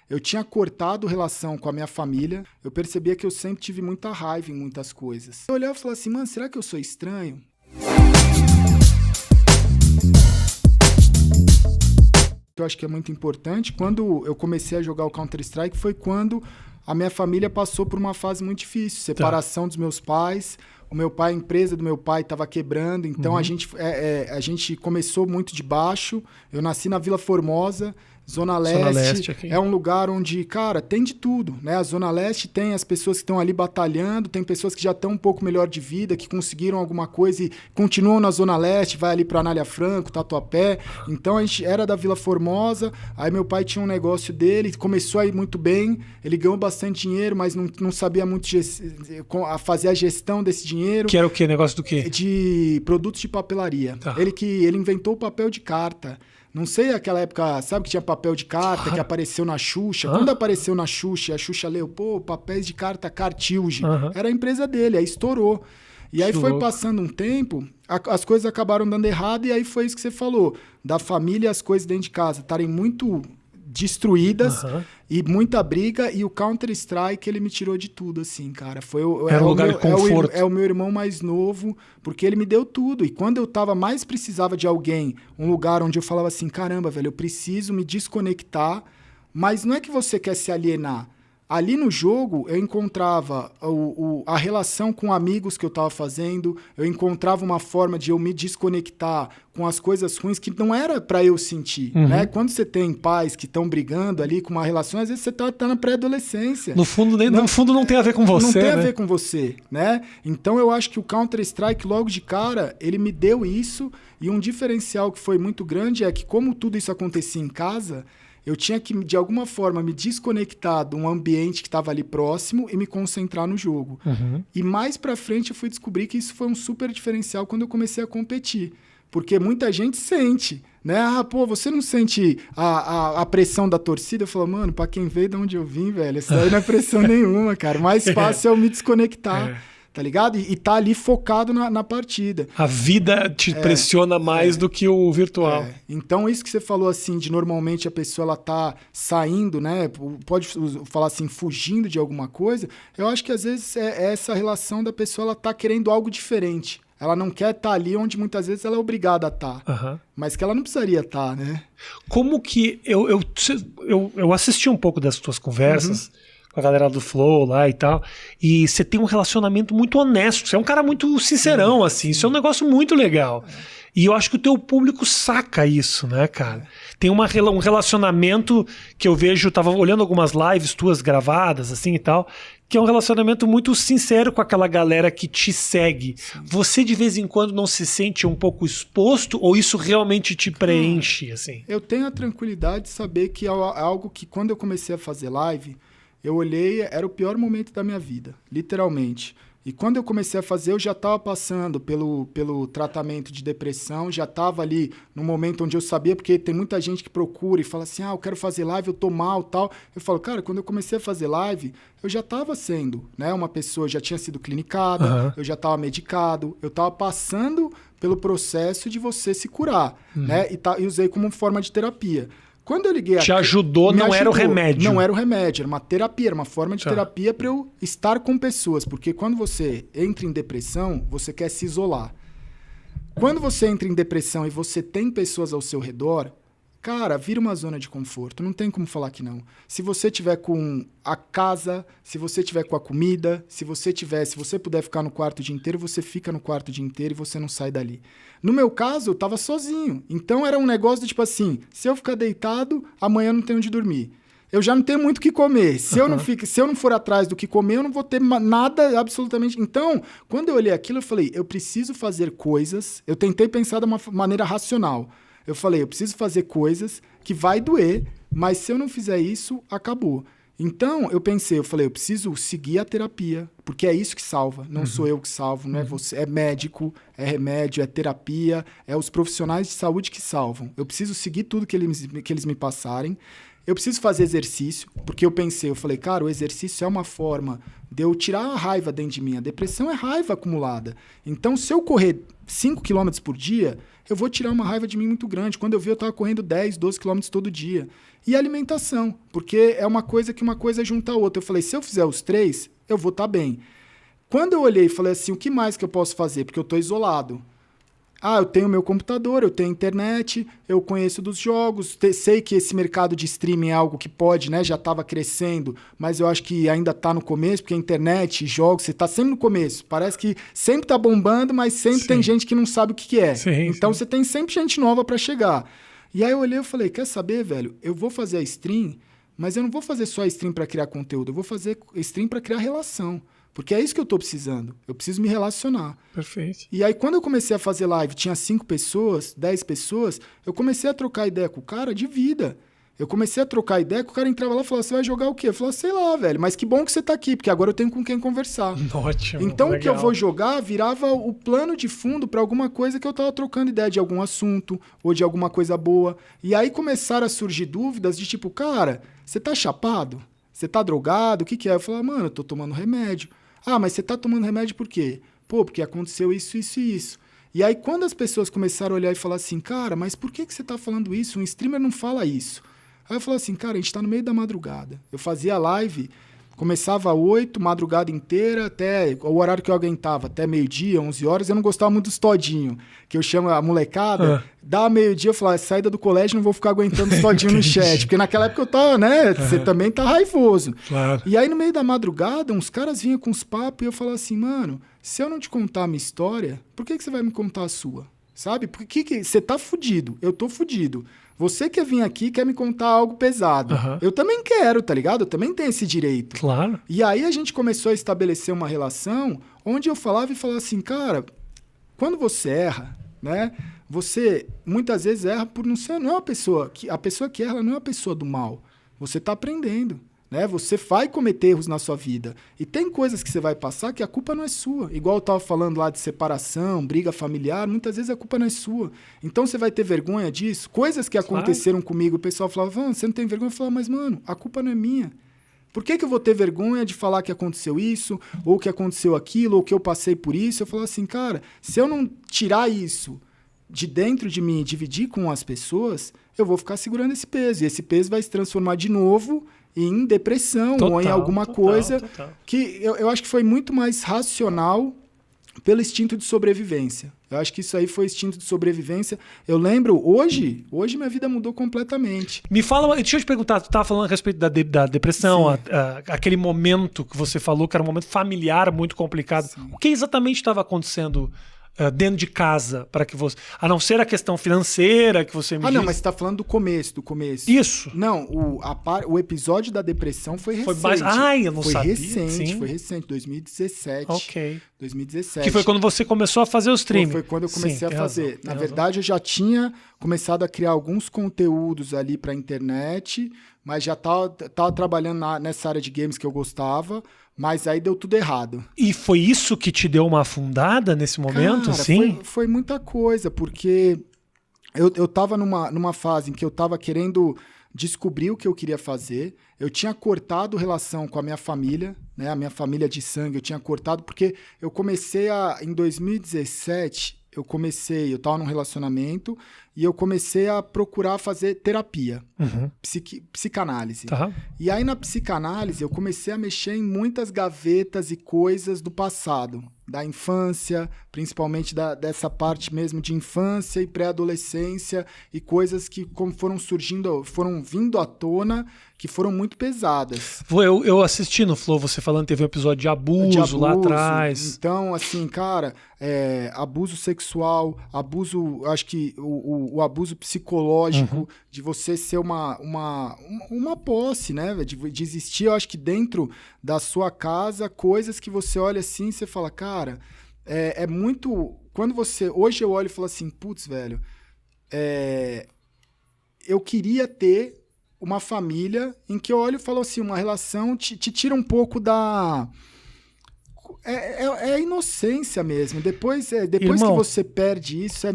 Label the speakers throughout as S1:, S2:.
S1: Eu tinha cortado relação com a minha família. Eu percebia que eu sempre tive muita raiva em muitas coisas. Eu olhava e falava assim, mano, será que eu sou estranho? Que eu acho que é muito importante, quando eu comecei a jogar o Counter-Strike, foi quando a minha família passou por uma fase muito difícil. Separação dos meus pais. O meu pai, a empresa do meu pai estava quebrando, então a gente começou muito de baixo. Eu nasci na Vila Formosa, Zona Leste aqui. É um lugar onde, cara, tem de tudo, né? A Zona Leste tem as pessoas que estão ali batalhando, tem pessoas que já estão um pouco melhor de vida, que conseguiram alguma coisa e continuam na Zona Leste, vai ali para Anália Franco, Tatuapé. Então a gente era da Vila Formosa, aí meu pai tinha um negócio dele, começou a ir muito bem, ele ganhou bastante dinheiro, mas não sabia muito fazer a gestão desse dinheiro.
S2: Que era o quê? Negócio do quê?
S1: De produtos de papelaria. Tá. Ele inventou o papel de carta. Não sei aquela época, sabe que tinha papel de carta que apareceu na Xuxa? Quando apareceu na Xuxa, a Xuxa leu, papéis de carta Cartilge. Era a empresa dele, aí estourou. E aí foi passando um tempo, as coisas acabaram dando errado e aí foi isso que você falou. Da família, as coisas dentro de casa estarem muito destruídas e muita briga, e o Counter-Strike ele me tirou de tudo, assim, cara.
S2: Era um lugar de conforto.
S1: É o meu irmão mais novo, porque ele me deu tudo. E quando eu precisava de alguém, um lugar onde eu falava assim, caramba, velho, eu preciso me desconectar, mas não é que você quer se alienar. Ali no jogo, eu encontrava a relação com amigos que eu estava fazendo, eu encontrava uma forma de eu me desconectar com as coisas ruins que não era para eu sentir, né? Quando você tem pais que estão brigando ali com uma relação, às vezes você tá na pré-adolescência.
S2: No fundo não tem a ver com você,
S1: Não tem a
S2: ver
S1: com você, né? Então eu acho que o Counter-Strike, logo de cara, ele me deu isso, e um diferencial que foi muito grande é que, como tudo isso acontecia em casa, eu tinha que, de alguma forma, me desconectar de um ambiente que estava ali próximo e me concentrar no jogo. E mais pra frente eu fui descobrir que isso foi um super diferencial quando eu comecei a competir. Porque muita gente sente, né? Você não sente a pressão da torcida? Eu falo, mano, pra quem veio de onde eu vim, velho, isso aí não é pressão nenhuma, cara. O mais fácil é eu me desconectar. Tá ligado? E tá ali focado na partida.
S2: A vida te pressiona mais do que o virtual.
S1: Então, isso que você falou, assim, de normalmente a pessoa ela tá saindo, né? Pode falar assim, fugindo de alguma coisa. Eu acho que às vezes é essa relação da pessoa, ela tá querendo algo diferente. Ela não quer estar ali onde muitas vezes ela é obrigada a estar. Mas que ela não precisaria estar, né?
S2: Como que... Eu assisti um pouco das tuas conversas com a galera do Flow lá e tal, e você tem um relacionamento muito honesto, você é um cara muito sincerão, assim, isso é um negócio muito legal. E eu acho que o teu público saca isso, né, cara? Tem um relacionamento que eu vejo, tava olhando algumas lives tuas gravadas, assim e tal, que é um relacionamento muito sincero com aquela galera que te segue. Você, de vez em quando, não se sente um pouco exposto, ou isso realmente te preenche, assim?
S1: Eu tenho a tranquilidade de saber que é algo que, quando eu comecei a fazer live, eu olhei, era o pior momento da minha vida, literalmente. E quando eu comecei a fazer, eu já estava passando pelo tratamento de depressão, já estava ali no momento onde eu sabia, porque tem muita gente que procura e fala assim, eu quero fazer live, eu tô mal, tal. Eu falo, cara, quando eu comecei a fazer live, eu já estava sendo, né, uma pessoa, já tinha sido clinicada, eu já estava medicado, eu estava passando pelo processo de você se curar, né, e usei como forma de terapia. Quando eu liguei
S2: Te ajudou, não era o remédio.
S1: Não era o remédio, era uma terapia, era uma forma de terapia para eu estar com pessoas. Porque quando você entra em depressão, você quer se isolar. Quando você entra em depressão e você tem pessoas ao seu redor, cara, vira uma zona de conforto. Não tem como falar que não. Se você tiver com a casa, se você tiver com a comida, se você puder ficar no quarto o dia inteiro, você fica no quarto o dia inteiro e você não sai dali. No meu caso, eu tava sozinho. Então era um negócio de tipo assim, se eu ficar deitado, amanhã eu não tenho onde dormir. Eu já não tenho muito o que comer. Se eu não for atrás do que comer, eu não vou ter nada absolutamente. Então, quando eu olhei aquilo, eu falei, eu preciso fazer coisas. Eu tentei pensar de uma maneira racional. Eu falei, eu preciso fazer coisas que vai doer, mas se eu não fizer isso, acabou. Então, eu falei, eu preciso seguir a terapia, porque é isso que salva, não sou eu que salvo, não é você, é médico, é remédio, é terapia, é os profissionais de saúde que salvam. Eu preciso seguir tudo que eles me passarem, eu preciso fazer exercício, porque eu falei, cara, o exercício é uma forma de eu tirar a raiva dentro de mim. A depressão é raiva acumulada. Então, se eu correr 5 km por dia, eu vou tirar uma raiva de mim muito grande. Quando eu vi, eu estava correndo 10, 12 km todo dia. E a alimentação, porque é uma coisa que uma coisa junta a outra. Eu falei, se eu fizer os 3, eu vou estar bem. Quando eu olhei e falei assim, o que mais que eu posso fazer? Porque eu estou isolado. Eu tenho meu computador, eu tenho internet, eu conheço dos jogos, sei que esse mercado de streaming é algo que pode, né? Já estava crescendo, mas eu acho que ainda está no começo, porque a internet, jogos, você está sempre no começo. Parece que sempre está bombando, mas sempre tem gente que não sabe o que é. Então você tem sempre gente nova para chegar. E aí eu olhei e falei, quer saber, velho? Eu vou fazer a stream, mas eu não vou fazer só a stream para criar conteúdo, eu vou fazer stream para criar relação. Porque é isso que eu tô precisando. Eu preciso me relacionar.
S2: Perfeito.
S1: E aí, quando eu comecei a fazer live, tinha 5 pessoas, 10 pessoas, eu comecei a trocar ideia com o cara de vida. Eu comecei a trocar ideia, que o cara entrava lá e falava, você vai jogar o quê? Eu falava, sei lá, velho, mas que bom que você tá aqui, porque agora eu tenho com quem conversar.
S2: Ótimo.
S1: Então,
S2: legal.
S1: o que eu vou jogar virava o plano de fundo para alguma coisa que eu tava trocando ideia de algum assunto ou de alguma coisa boa. E aí começaram a surgir dúvidas de tipo, cara, você tá chapado? Você tá drogado? O que que é? Eu falava, mano, eu tô tomando remédio. Mas você tá tomando remédio por quê? Pô, porque aconteceu isso, isso e isso. E aí, quando as pessoas começaram a olhar e falar assim, cara, mas por que você tá falando isso? Um streamer não fala isso. Aí eu falei assim, cara, a gente tá no meio da madrugada. Eu fazia live, começava às 8, madrugada inteira, até o horário que eu aguentava, até meio-dia, 11 horas. Eu não gostava muito dos todinho, que eu chamo a molecada. Dá meio-dia, eu falava, saída do colégio, não vou ficar aguentando os todinho no chat. Porque naquela época eu tava, né? Você também tá raivoso.
S2: Claro.
S1: E aí, no meio da madrugada, uns caras vinham com os papos e eu falava assim, mano, se eu não te contar a minha história, por que você vai me contar a sua? Sabe? Porque você tá fudido, eu tô fudido. Você quer vir aqui, quer me contar algo pesado. Eu também quero, tá ligado? Eu também tenho esse direito.
S2: Claro.
S1: E aí a gente começou a estabelecer uma relação onde eu falava assim, cara, quando você erra, né? Você muitas vezes erra por não ser, não é uma pessoa que a pessoa que erra ela não é uma pessoa do mal. Você tá aprendendo. Né? Você vai cometer erros na sua vida. E tem coisas que você vai passar que a culpa não é sua. Igual eu estava falando lá de separação, briga familiar, muitas vezes a culpa não é sua. Então você vai ter vergonha disso. Coisas que aconteceram comigo, o pessoal falava, você não tem vergonha? Eu falava, mas mano, a culpa não é minha. Por que eu vou ter vergonha de falar que aconteceu isso, ou que aconteceu aquilo, ou que eu passei por isso? Eu falava assim, cara, se eu não tirar isso de dentro de mim e dividir com as pessoas, eu vou ficar segurando esse peso. E esse peso vai se transformar de novo em depressão ou em alguma coisa que eu acho que foi muito mais racional pelo instinto de sobrevivência. Eu acho que isso aí foi instinto de sobrevivência. Eu lembro, hoje minha vida mudou completamente.
S2: Me fala, deixa eu te perguntar, tu estava falando a respeito da depressão, aquele momento que você falou que era um momento familiar muito complicado. Sim. O que exatamente estava acontecendo dentro de casa para que você... A não ser a questão financeira que você me disse.
S1: Não, mas você tá falando do começo.
S2: Isso.
S1: Não, o episódio da depressão foi recente.
S2: Foi mais... eu não sabia.
S1: Foi recente, 2017.
S2: Ok.
S1: 2017.
S2: Que foi quando você começou a fazer o streaming.
S1: Foi quando eu comecei a fazer. Na verdade, eu já tinha começado a criar alguns conteúdos ali pra internet, mas já tava trabalhando nessa área de games que eu gostava, mas aí deu tudo errado.
S2: E foi isso que te deu uma afundada nesse momento?
S1: Cara,
S2: sim?
S1: Foi muita coisa, porque eu tava numa fase em que eu tava querendo descobrir o que eu queria fazer. Eu tinha cortado relação com a minha família, né? A minha família de sangue eu tinha cortado, porque eu comecei em 2017, eu tava num relacionamento e eu comecei a procurar fazer terapia, psicanálise. E aí na psicanálise eu comecei a mexer em muitas gavetas e coisas do passado, da infância, principalmente dessa parte mesmo de infância e pré-adolescência e coisas que como foram vindo à tona, que foram muito pesadas.
S2: Eu assisti no Flow, você falando, teve um episódio de abuso lá atrás.
S1: Então, assim, cara, abuso sexual, acho que o abuso psicológico, de você ser uma posse, né? De existir, eu acho que dentro da sua casa, coisas que você olha assim e você fala, cara, é muito... Hoje eu olho e falo assim, putz, velho, eu queria ter uma família em que eu olho e falo assim, uma relação te tira um pouco da... É a inocência mesmo. Depois Irmão, que você perde isso, a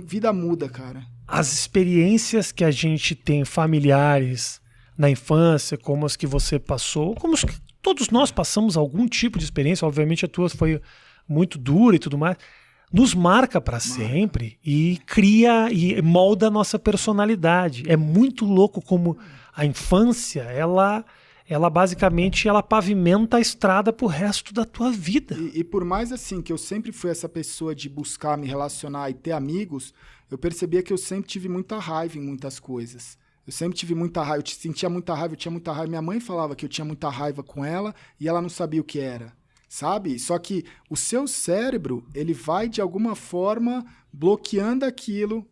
S1: vida muda, cara.
S2: As experiências que a gente tem familiares na infância, como as que você passou, como os que todos nós passamos algum tipo de experiência, obviamente a tua foi muito dura e tudo mais, nos marca para sempre e cria e molda a nossa personalidade. É muito louco como a infância, ela basicamente ela pavimenta a estrada pro resto da tua vida.
S1: E por mais assim que eu sempre fui essa pessoa de buscar me relacionar e ter amigos, eu percebia que eu sempre tive muita raiva em muitas coisas. Eu sempre tive muita raiva, eu sentia muita raiva, eu tinha muita raiva. Minha mãe falava que eu tinha muita raiva com ela e ela não sabia o que era, sabe? Só que o seu cérebro, ele vai de alguma forma bloqueando aquilo,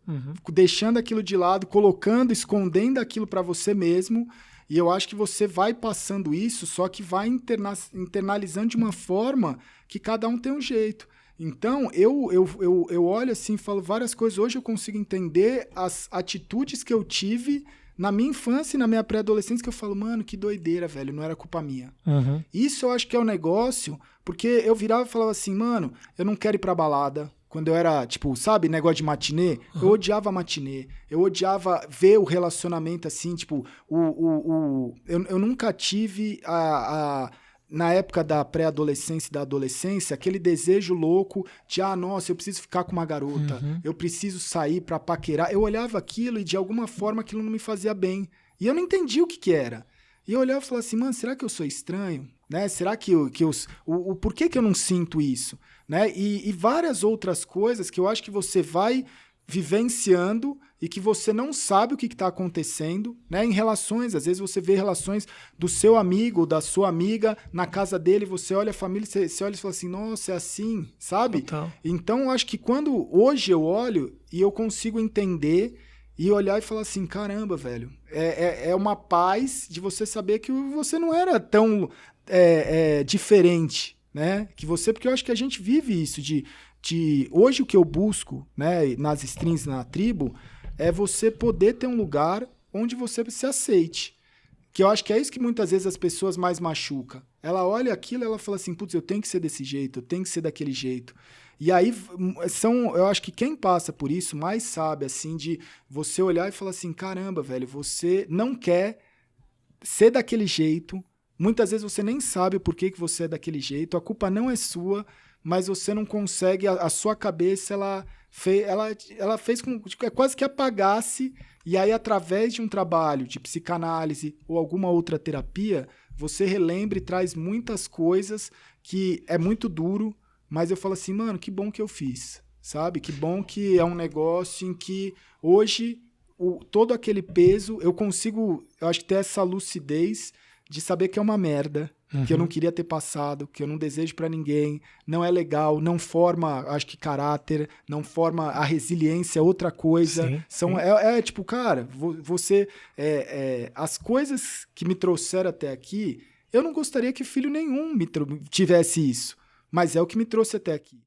S1: deixando aquilo de lado, colocando, escondendo aquilo para você mesmo. E eu acho que você vai passando isso, só que vai internalizando de uma forma que cada um tem um jeito. Então, eu olho assim e falo várias coisas. Hoje eu consigo entender as atitudes que eu tive na minha infância e na minha pré-adolescência, que eu falo, mano, que doideira, velho, não era culpa minha. Isso eu acho que é um negócio, porque eu virava e falava assim, mano, eu não quero ir pra balada. Quando eu era, tipo, sabe, negócio de matinê, eu odiava matinê. Eu odiava ver o relacionamento assim, tipo, eu nunca tive na época da pré-adolescência e da adolescência, aquele desejo louco de, nossa, eu preciso ficar com uma garota, eu preciso sair pra paquerar. Eu olhava aquilo e, de alguma forma, aquilo não me fazia bem. E eu não entendia o que era. E eu olhava e falava assim, mano, será que eu sou estranho? Né? Será que por que eu não sinto isso? Né? E várias outras coisas que eu acho que você vai vivenciando e que você não sabe o que está acontecendo, né? Em relações, às vezes você vê relações do seu amigo, da sua amiga, na casa dele, você olha a família, você olha e fala assim, nossa, é assim, sabe?
S2: Total.
S1: Então, eu acho que hoje eu olho e eu consigo entender e olhar e falar assim, caramba, velho, é uma paz de você saber que você não era tão diferente, né? Porque eu acho que a gente vive isso hoje o que eu busco, né, nas streams, na tribo, é você poder ter um lugar onde você se aceite. Que eu acho que é isso que muitas vezes as pessoas mais machucam. Ela olha aquilo e ela fala assim, putz, eu tenho que ser desse jeito, eu tenho que ser daquele jeito. E aí, eu acho que quem passa por isso mais sabe, assim, de você olhar e falar assim, caramba, velho, você não quer ser daquele jeito, muitas vezes você nem sabe o porquê que você é daquele jeito, a culpa não é sua, mas você não consegue, a sua cabeça, ela fez com que quase que apagasse, e aí através de um trabalho de psicanálise ou alguma outra terapia, você relembra e traz muitas coisas que é muito duro, mas eu falo assim, mano, que bom que eu fiz, sabe? Que bom que é um negócio em que hoje todo aquele peso, eu acho que ter essa lucidez de saber que é uma merda, que eu não queria ter passado, que eu não desejo pra ninguém, não é legal, não forma, acho que caráter, não forma a resiliência, é outra coisa.
S2: Sim.
S1: Tipo, cara, você... as coisas que me trouxeram até aqui, eu não gostaria que filho nenhum tivesse isso, mas é o que me trouxe até aqui.